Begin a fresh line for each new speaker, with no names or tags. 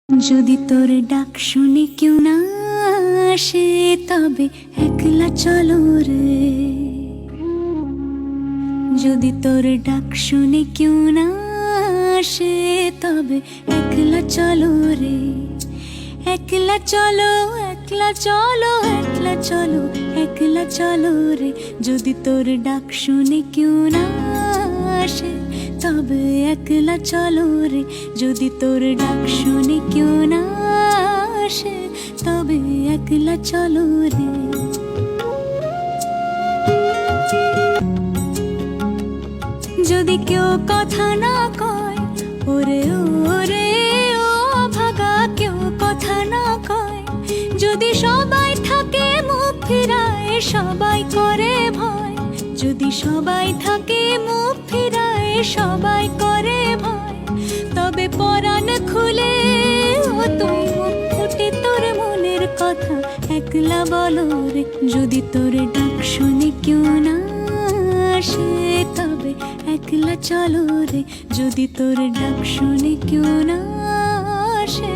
যদি তোর ডাক শুনে কেউ না আসে তবে একলা চলো রে। যদি তোর ডাক শুনে কেউ না আসে তবে একলা চলো রে। একলা চলো, একলা চলো, একলা চলো, একলা চলো রে। যদি তোর ডাক শুনে কেউ না আসে তবে একলা চলো রে। যদি তোর ডাক শুনে কেউ না আসে তবে একলা চলো রে। যদি কেউ কথা না কয় ওরে ওরে ও ভাগা, কেউ কথা না কয়, যদি সবাই থাকে মুখ ফিরায় সবাই করে ভয়, যদি সবাই থাকে মুখ ফিরায় সবাই করে ভয়, তবে পরাণ খুলে ও তুই মুখ ফুটে তোর মনের কথা একলা বলো রে। যদি তোর ডাক শুনে কেউ না আসে তবে একলা চলো রে। যদি তোর ডাক শুনে কেউ না আসে